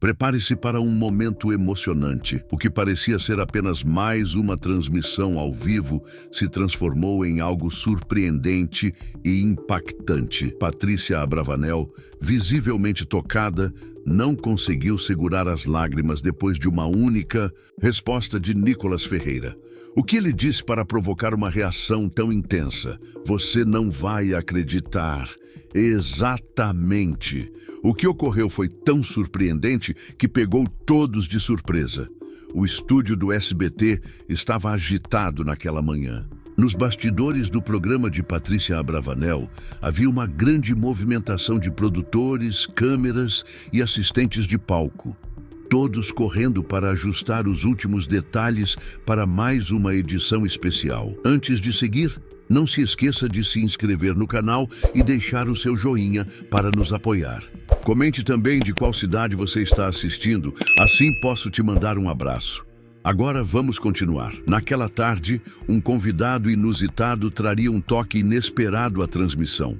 Prepare-se para um momento emocionante. O que parecia ser apenas mais uma transmissão ao vivo se transformou em algo surpreendente e impactante. Patrícia Abravanel, visivelmente tocada, não conseguiu segurar as lágrimas depois de uma única resposta de Nicolas Ferreira. O que ele disse para provocar uma reação tão intensa? Você não vai acreditar. Exatamente. O que ocorreu foi tão surpreendente que pegou todos de surpresa. O estúdio do SBT estava agitado naquela manhã. Nos bastidores do programa de Patrícia Abravanel, havia uma grande movimentação de produtores, câmeras e assistentes de palco. Todos correndo para ajustar os últimos detalhes para mais uma edição especial. Antes de seguir, não se esqueça de se inscrever no canal e deixar o seu joinha para nos apoiar. Comente também de qual cidade você está assistindo, assim posso te mandar um abraço. Agora vamos continuar. Naquela tarde, um convidado inusitado traria um toque inesperado à transmissão.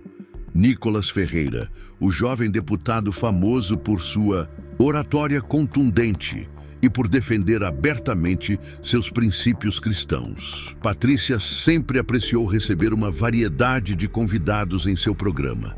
Nicolas Ferreira, o jovem deputado famoso por sua oratória contundente e por defender abertamente seus princípios cristãos. Patrícia sempre apreciou receber uma variedade de convidados em seu programa.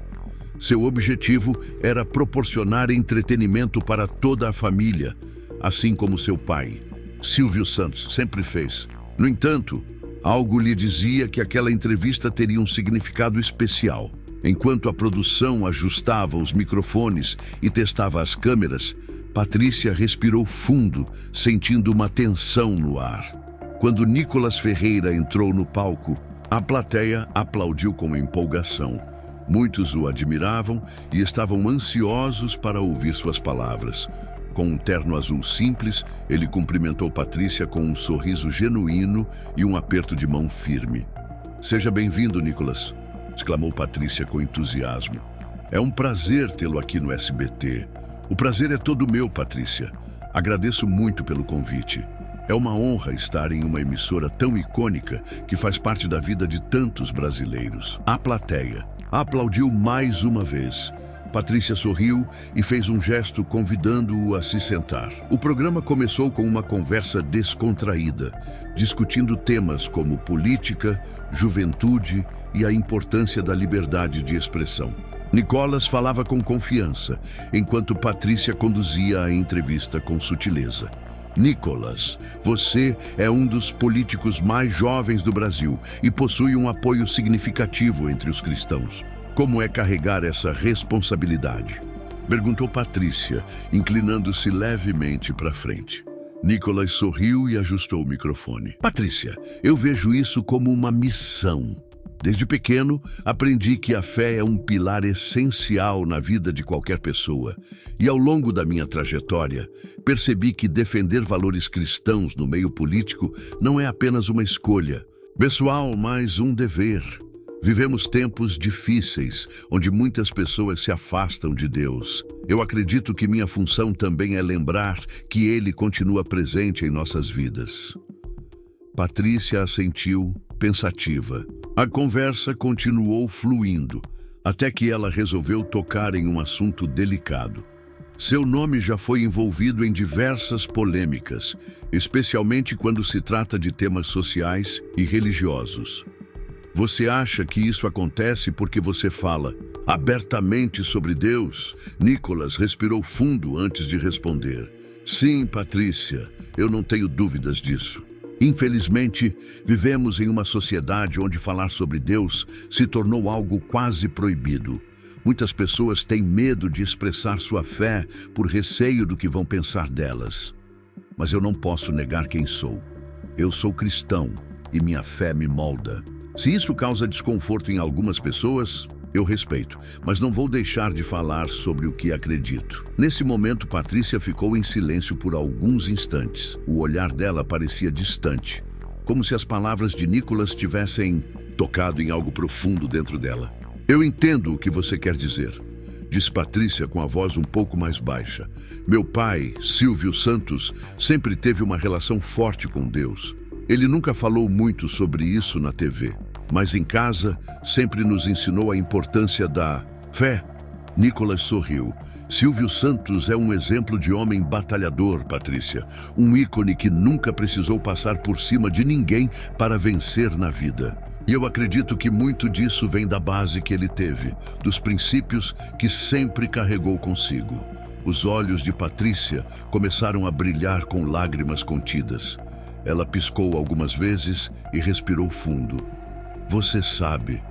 Seu objetivo era proporcionar entretenimento para toda a família, assim como seu pai, Silvio Santos, sempre fez. No entanto, algo lhe dizia que aquela entrevista teria um significado especial. Enquanto a produção ajustava os microfones e testava as câmeras, Patrícia respirou fundo, sentindo uma tensão no ar. Quando Nicolas Ferreira entrou no palco, a plateia aplaudiu com empolgação. Muitos o admiravam e estavam ansiosos para ouvir suas palavras. Com um terno azul simples, ele cumprimentou Patrícia com um sorriso genuíno e um aperto de mão firme. "Seja bem-vindo, Nicolas", exclamou Patrícia com entusiasmo. "É um prazer tê-lo aqui no SBT. O prazer é todo meu, Patrícia. Agradeço muito pelo convite. É uma honra estar em uma emissora tão icônica que faz parte da vida de tantos brasileiros." A plateia aplaudiu mais uma vez. Patrícia sorriu e fez um gesto convidando-o a se sentar. O programa começou com uma conversa descontraída, discutindo temas como política, juventude e a importância da liberdade de expressão. Nicolas falava com confiança, enquanto Patrícia conduzia a entrevista com sutileza. "Nicolas, você é um dos políticos mais jovens do Brasil e possui um apoio significativo entre os cristãos. Como é carregar essa responsabilidade?" perguntou Patrícia, inclinando-se levemente para frente. Nicolas sorriu e ajustou o microfone. "Patrícia, eu vejo isso como uma missão. Desde pequeno, aprendi que a fé é um pilar essencial na vida de qualquer pessoa. E ao longo da minha trajetória, percebi que defender valores cristãos no meio político não é apenas uma escolha pessoal, mas um dever. Vivemos tempos difíceis, onde muitas pessoas se afastam de Deus. Eu acredito que minha função também é lembrar que Ele continua presente em nossas vidas." Patrícia assentiu, pensativa. A conversa continuou fluindo, até que ela resolveu tocar em um assunto delicado. Seu nome já foi envolvido em diversas polêmicas, especialmente quando se trata de temas sociais e religiosos. "Você acha que isso acontece porque você fala abertamente sobre Deus?" Nicolas respirou fundo antes de responder. "Sim, Patrícia, eu não tenho dúvidas disso. Infelizmente, vivemos em uma sociedade onde falar sobre Deus se tornou algo quase proibido. Muitas pessoas têm medo de expressar sua fé por receio do que vão pensar delas. Mas eu não posso negar quem sou. Eu sou cristão e minha fé me molda. Se isso causa desconforto em algumas pessoas, eu respeito, mas não vou deixar de falar sobre o que acredito." Nesse momento, Patrícia ficou em silêncio por alguns instantes. O olhar dela parecia distante, como se as palavras de Nicolas tivessem tocado em algo profundo dentro dela. "Eu entendo o que você quer dizer", disse Patrícia com a voz um pouco mais baixa. "Meu pai, Silvio Santos, sempre teve uma relação forte com Deus. Ele nunca falou muito sobre isso na TV. Mas em casa, sempre nos ensinou a importância da fé." Nicolas sorriu. Silvio Santos é um exemplo de homem batalhador, Patrícia. Um ícone que nunca precisou passar por cima de ninguém para vencer na vida. E eu acredito que muito disso vem da base que ele teve, dos princípios que sempre carregou consigo. Os olhos de Patrícia começaram a brilhar com lágrimas contidas. Ela piscou algumas vezes e respirou fundo. "Você sabe",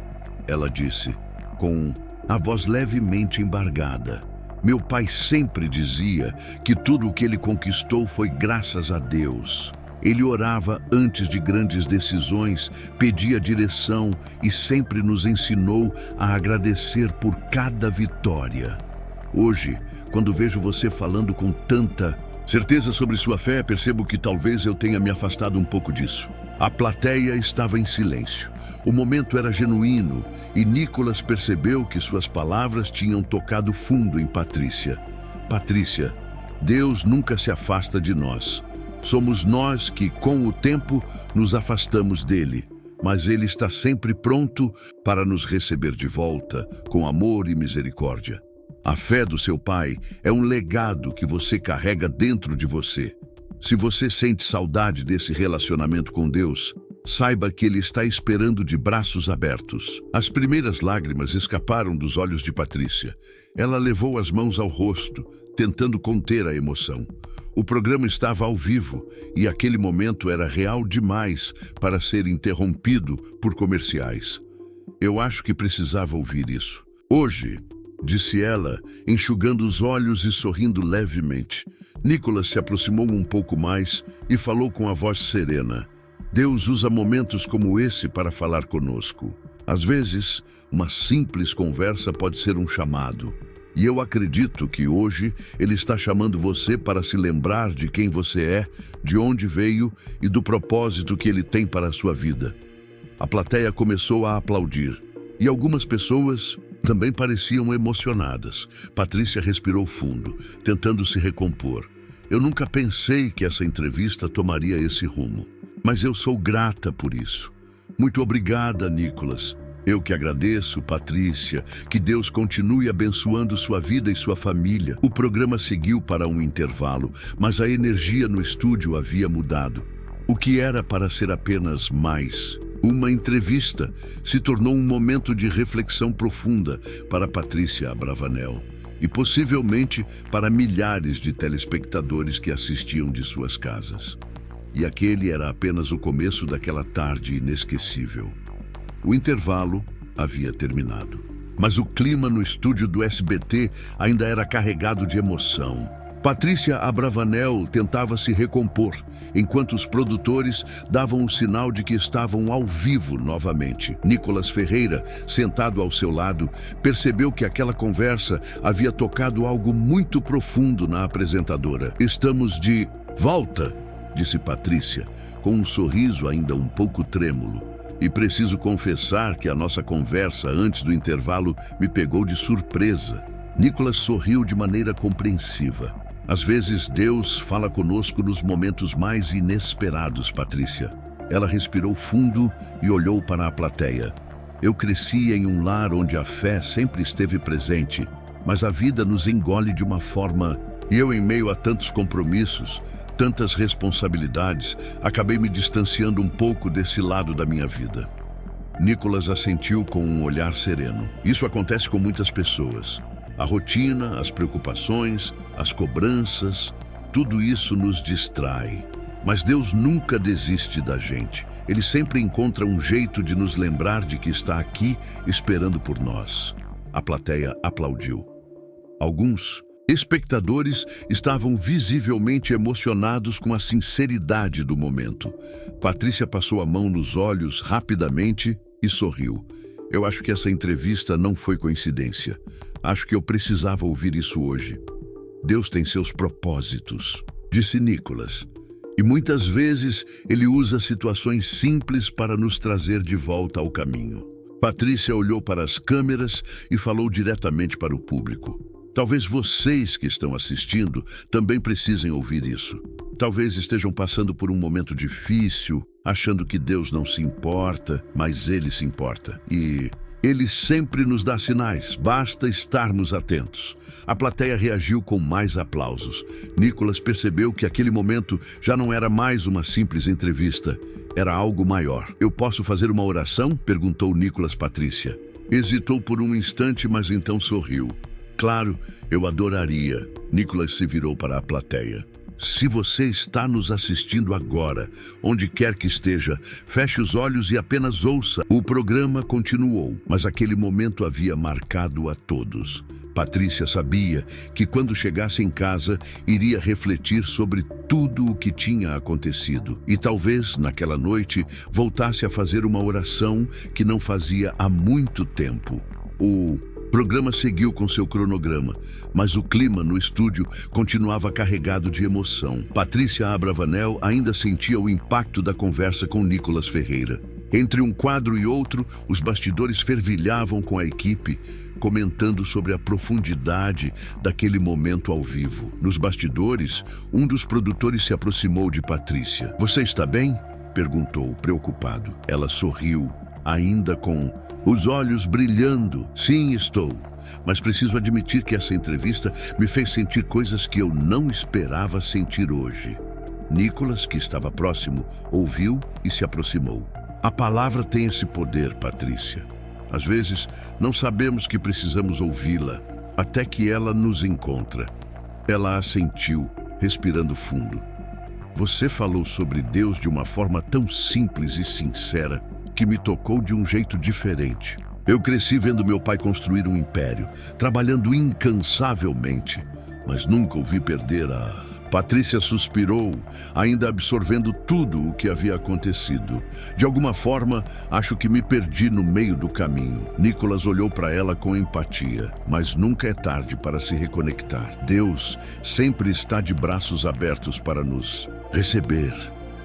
ela disse, com a voz levemente embargada. "Meu pai sempre dizia que tudo o que ele conquistou foi graças a Deus. Ele orava antes de grandes decisões, pedia direção e sempre nos ensinou a agradecer por cada vitória. Hoje, quando vejo você falando com tanta certeza sobre sua fé, percebo que talvez eu tenha me afastado um pouco disso." A plateia estava em silêncio. O momento era genuíno e Nicolas percebeu que suas palavras tinham tocado fundo em Patrícia. "Patrícia, Deus nunca se afasta de nós. Somos nós que, com o tempo, nos afastamos dele, mas ele está sempre pronto para nos receber de volta, com amor e misericórdia. A fé do seu pai é um legado que você carrega dentro de você. Se você sente saudade desse relacionamento com Deus, saiba que ele está esperando de braços abertos." As primeiras lágrimas escaparam dos olhos de Patrícia. Ela levou as mãos ao rosto, tentando conter a emoção. O programa estava ao vivo e aquele momento era real demais para ser interrompido por comerciais. "Eu acho que precisava ouvir isso. Hoje", disse ela, enxugando os olhos e sorrindo levemente. Nicolas se aproximou um pouco mais e falou com a voz serena. "Deus usa momentos como esse para falar conosco. Às vezes, uma simples conversa pode ser um chamado. E eu acredito que hoje ele está chamando você para se lembrar de quem você é, de onde veio e do propósito que ele tem para a sua vida." A plateia começou a aplaudir e algumas pessoas também pareciam emocionadas. Patrícia respirou fundo, tentando se recompor. "Eu nunca pensei que essa entrevista tomaria esse rumo, mas eu sou grata por isso. Muito obrigada, Nicolas." "Eu que agradeço, Patrícia. Que Deus continue abençoando sua vida e sua família." O programa seguiu para um intervalo, mas a energia no estúdio havia mudado. O que era para ser apenas mais uma entrevista se tornou um momento de reflexão profunda para Patrícia Abravanel e possivelmente para milhares de telespectadores que assistiam de suas casas. E aquele era apenas o começo daquela tarde inesquecível. O intervalo havia terminado, mas o clima no estúdio do SBT ainda era carregado de emoção. Patrícia Abravanel tentava se recompor, enquanto os produtores davam o sinal de que estavam ao vivo novamente. Nicolas Ferreira, sentado ao seu lado, percebeu que aquela conversa havia tocado algo muito profundo na apresentadora. "Estamos de volta", disse Patrícia, com um sorriso ainda um pouco trêmulo. "E preciso confessar que a nossa conversa antes do intervalo me pegou de surpresa." Nicolas sorriu de maneira compreensiva. "Às vezes Deus fala conosco nos momentos mais inesperados, Patrícia." Ela respirou fundo e olhou para a plateia. "Eu cresci em um lar onde a fé sempre esteve presente, mas a vida nos engole de uma forma, e eu, em meio a tantos compromissos, tantas responsabilidades, acabei me distanciando um pouco desse lado da minha vida." Nicolas assentiu com um olhar sereno. "Isso acontece com muitas pessoas. A rotina, as preocupações, as cobranças, tudo isso nos distrai. Mas Deus nunca desiste da gente. Ele sempre encontra um jeito de nos lembrar de que está aqui esperando por nós." A plateia aplaudiu. Alguns espectadores estavam visivelmente emocionados com a sinceridade do momento. Patrícia passou a mão nos olhos rapidamente e sorriu. "Eu acho que essa entrevista não foi coincidência. Acho que eu precisava ouvir isso hoje. Deus tem seus propósitos", disse Nicolas. "E muitas vezes ele usa situações simples para nos trazer de volta ao caminho." Patrícia olhou para as câmeras e falou diretamente para o público. "Talvez vocês que estão assistindo também precisem ouvir isso. Talvez estejam passando por um momento difícil, achando que Deus não se importa, mas Ele se importa. E Ele sempre nos dá sinais, basta estarmos atentos. A plateia reagiu com mais aplausos. Nicholas percebeu que aquele momento já não era mais uma simples entrevista, era algo maior. Eu posso fazer uma oração? Perguntou Nicholas Patrícia. Hesitou por um instante, mas então sorriu. Claro, eu adoraria. Nicholas se virou para a plateia. Se você está nos assistindo agora, onde quer que esteja, feche os olhos e apenas ouça. O programa continuou, mas aquele momento havia marcado a todos. Patrícia sabia que quando chegasse em casa, iria refletir sobre tudo o que tinha acontecido. E talvez, naquela noite, voltasse a fazer uma oração que não fazia há muito tempo. O programa seguiu com seu cronograma, mas o clima no estúdio continuava carregado de emoção. Patrícia Abravanel ainda sentia o impacto da conversa com Nicholas Ferreira. Entre um quadro e outro, os bastidores fervilhavam com a equipe, comentando sobre a profundidade daquele momento ao vivo. Nos bastidores, um dos produtores se aproximou de Patrícia. "Você está bem?" perguntou, preocupado. Ela sorriu, ainda com os olhos brilhando. "Sim, estou. Mas preciso admitir que essa entrevista me fez sentir coisas que eu não esperava sentir hoje." Nicholas, que estava próximo, ouviu e se aproximou. "A palavra tem esse poder, Patrícia. Às vezes, não sabemos que precisamos ouvi-la, até que ela nos encontra." Ela assentiu, respirando fundo. "Você falou sobre Deus de uma forma tão simples e sincera que me tocou de um jeito diferente. Eu cresci vendo meu pai construir um império, trabalhando incansavelmente, mas nunca o vi perder a..." Patrícia suspirou, ainda absorvendo tudo o que havia acontecido. "De alguma forma, acho que me perdi no meio do caminho." Nicholas olhou para ela com empatia, mas nunca é tarde para se reconectar. Deus sempre está de braços abertos para nos receber.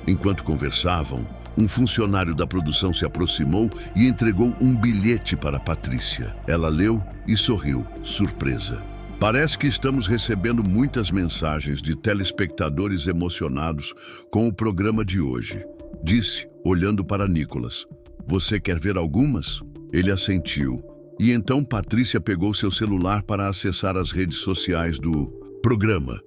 Enquanto conversavam, um funcionário da produção se aproximou e entregou um bilhete para Patrícia. Ela leu e sorriu, surpresa. "Parece que estamos recebendo muitas mensagens de telespectadores emocionados com o programa de hoje", disse, olhando para Nicholas. "Você quer ver algumas?" Ele assentiu. E então Patrícia pegou seu celular para acessar as redes sociais do programa.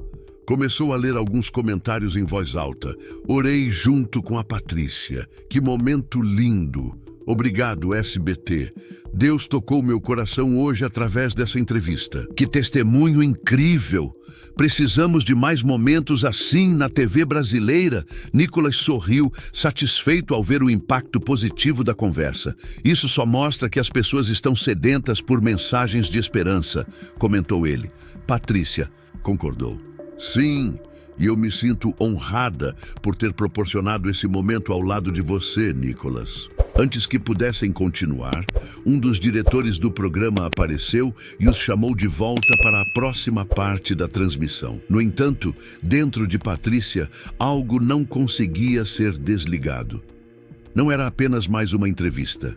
Começou a ler alguns comentários em voz alta. "Orei junto com a Patrícia. Que momento lindo. Obrigado, SBT. Deus tocou meu coração hoje através dessa entrevista. Que testemunho incrível. Precisamos de mais momentos assim na TV brasileira." Nicholas sorriu, satisfeito ao ver o impacto positivo da conversa. "Isso só mostra que as pessoas estão sedentas por mensagens de esperança", comentou ele. Patrícia concordou. "Sim, e eu me sinto honrada por ter proporcionado esse momento ao lado de você, Nicholas." Antes que pudessem continuar, um dos diretores do programa apareceu e os chamou de volta para a próxima parte da transmissão. No entanto, dentro de Patrícia, algo não conseguia ser desligado. Não era apenas mais uma entrevista.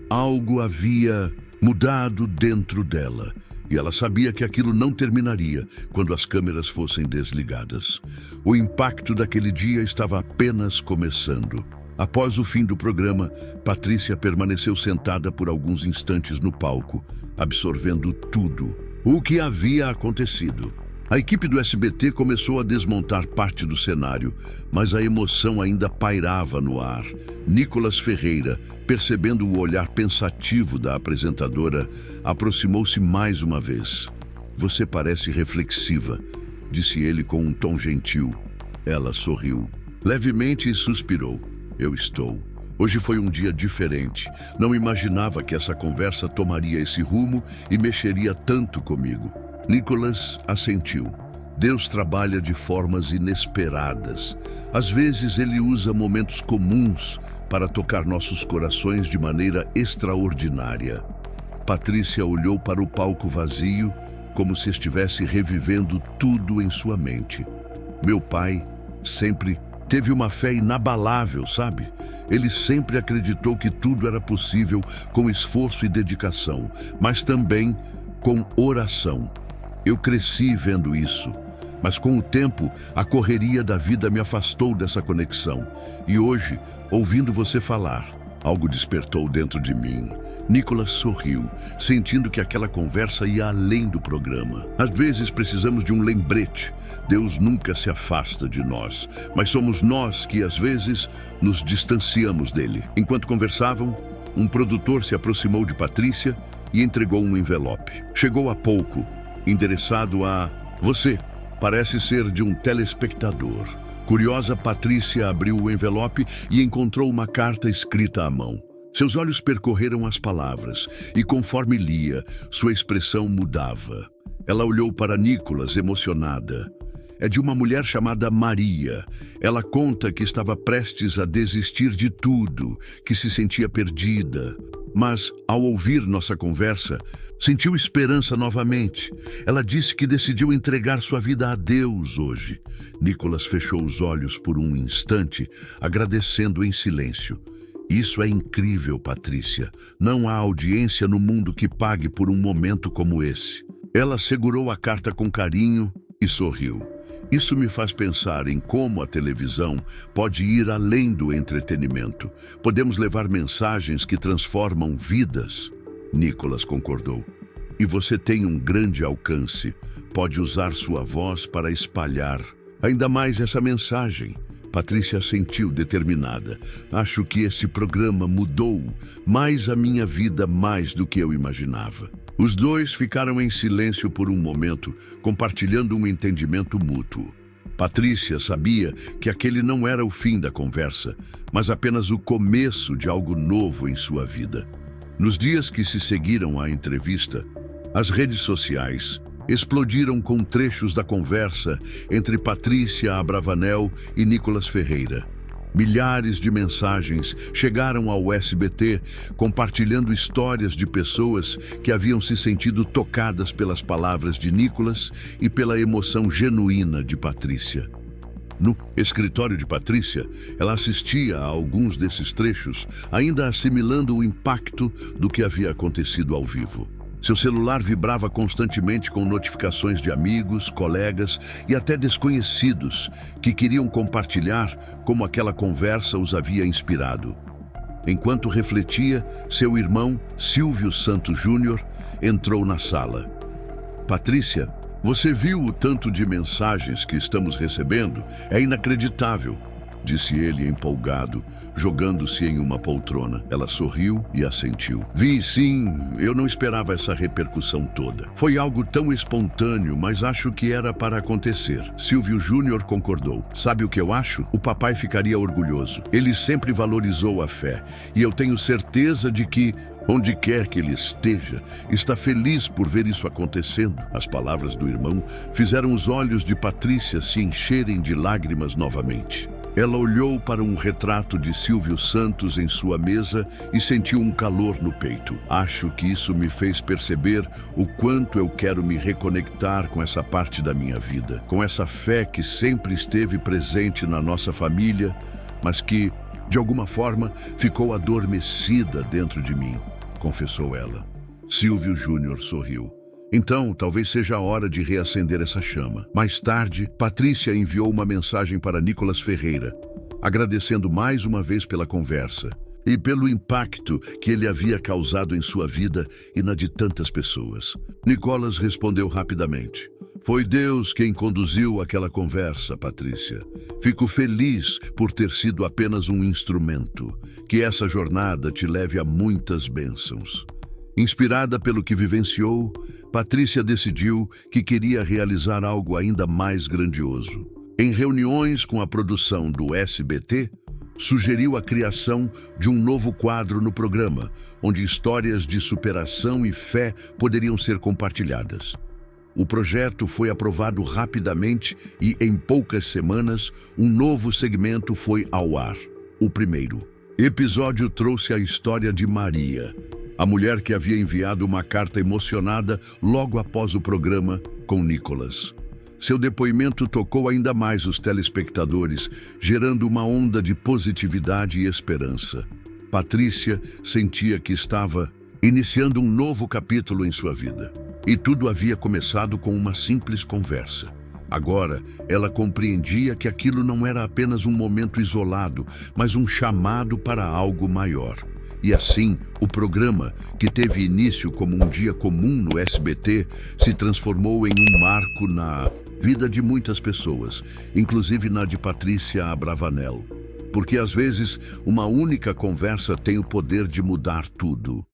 Algo havia mudado dentro dela. E ela sabia que aquilo não terminaria quando as câmeras fossem desligadas. O impacto daquele dia estava apenas começando. Após o fim do programa, Patrícia permaneceu sentada por alguns instantes no palco, absorvendo tudo o que havia acontecido. A equipe do SBT começou a desmontar parte do cenário, mas a emoção ainda pairava no ar. Nicholas Ferreira, percebendo o olhar pensativo da apresentadora, aproximou-se mais uma vez. "Você parece reflexiva", disse ele com um tom gentil. Ela sorriu levemente e suspirou. "Eu estou. Hoje foi um dia diferente. Não imaginava que essa conversa tomaria esse rumo e mexeria tanto comigo." Nicholas assentiu. Deus trabalha de formas inesperadas. Às vezes ele usa momentos comuns para tocar nossos corações de maneira extraordinária. Patrícia olhou para o palco vazio, como se estivesse revivendo tudo em sua mente. "Meu pai sempre teve uma fé inabalável, sabe? Ele sempre acreditou que tudo era possível com esforço e dedicação, mas também com oração. Eu cresci vendo isso, mas com o tempo, a correria da vida me afastou dessa conexão. E hoje, ouvindo você falar, algo despertou dentro de mim. Nicolas sorriu, sentindo que aquela conversa ia além do programa. Às vezes precisamos de um lembrete. Deus nunca se afasta de nós, mas somos nós que, às vezes, nos distanciamos dele. Enquanto conversavam, um produtor se aproximou de Patrícia e entregou um envelope. Chegou há pouco, endereçado a você. Parece ser de um telespectador. Curiosa, Patrícia abriu o envelope e encontrou uma carta escrita à mão. Seus olhos percorreram as palavras e, conforme lia, sua expressão mudava. Ela olhou para Nicolas, emocionada. É de uma mulher chamada Maria. Ela conta que estava prestes a desistir de tudo, que se sentia perdida. Mas, ao ouvir nossa conversa, sentiu esperança novamente. Ela disse que decidiu entregar sua vida a Deus hoje. Nicolas fechou os olhos por um instante, agradecendo em silêncio. Isso é incrível, Patrícia. Não há audiência no mundo que pague por um momento como esse. Ela segurou a carta com carinho e sorriu. Isso me faz pensar em como a televisão pode ir além do entretenimento. Podemos levar mensagens que transformam vidas. Nicolas concordou. E você tem um grande alcance. Pode usar sua voz para espalhar ainda mais essa mensagem. Patrícia sentiu determinada. Acho que esse programa mudou mais a minha vida mais do que eu imaginava. Os dois ficaram em silêncio por um momento, compartilhando um entendimento mútuo. Patrícia sabia que aquele não era o fim da conversa, mas apenas o começo de algo novo em sua vida. Nos dias que se seguiram à entrevista, as redes sociais explodiram com trechos da conversa entre Patrícia Abravanel e Nicolas Ferreira. Milhares de mensagens chegaram ao SBT, compartilhando histórias de pessoas que haviam se sentido tocadas pelas palavras de Nicolas e pela emoção genuína de Patrícia. No escritório de Patrícia, ela assistia a alguns desses trechos, ainda assimilando o impacto do que havia acontecido ao vivo. Seu celular vibrava constantemente com notificações de amigos, colegas e até desconhecidos que queriam compartilhar como aquela conversa os havia inspirado. Enquanto refletia, seu irmão, Silvio Santos Júnior, entrou na sala. Patrícia, você viu o tanto de mensagens que estamos recebendo? É inacreditável, disse ele empolgado, jogando-se em uma poltrona. Ela sorriu e assentiu. Vi, sim, eu não esperava essa repercussão toda. Foi algo tão espontâneo, mas acho que era para acontecer. Silvio Júnior concordou. Sabe o que eu acho? O papai ficaria orgulhoso. Ele sempre valorizou a fé, e eu tenho certeza de que, onde quer que ele esteja, está feliz por ver isso acontecendo. As palavras do irmão fizeram os olhos de Patrícia se encherem de lágrimas novamente. Ela olhou para um retrato de Silvio Santos em sua mesa e sentiu um calor no peito. Acho que isso me fez perceber o quanto eu quero me reconectar com essa parte da minha vida, com essa fé que sempre esteve presente na nossa família, mas que, de alguma forma, ficou adormecida dentro de mim, confessou ela. Silvio Júnior sorriu. Então, talvez seja a hora de reacender essa chama. Mais tarde, Patrícia enviou uma mensagem para Nicolas Ferreira, agradecendo mais uma vez pela conversa e pelo impacto que ele havia causado em sua vida e na de tantas pessoas. Nicolas respondeu rapidamente. Foi Deus quem conduziu aquela conversa, Patrícia. Fico feliz por ter sido apenas um instrumento. Que essa jornada te leve a muitas bênçãos. Inspirada pelo que vivenciou, Patrícia decidiu que queria realizar algo ainda mais grandioso. Em reuniões com a produção do SBT, sugeriu a criação de um novo quadro no programa, onde histórias de superação e fé poderiam ser compartilhadas. O projeto foi aprovado rapidamente e, em poucas semanas, um novo segmento foi ao ar. O primeiro episódio trouxe a história de Maria, a mulher que havia enviado uma carta emocionada logo após o programa com Nicolas. Seu depoimento tocou ainda mais os telespectadores, gerando uma onda de positividade e esperança. Patrícia sentia que estava iniciando um novo capítulo em sua vida. E tudo havia começado com uma simples conversa. Agora, ela compreendia que aquilo não era apenas um momento isolado, mas um chamado para algo maior. E assim, o programa, que teve início como um dia comum no SBT, se transformou em um marco na vida de muitas pessoas, inclusive na de Patrícia Abravanel. Porque às vezes, uma única conversa tem o poder de mudar tudo.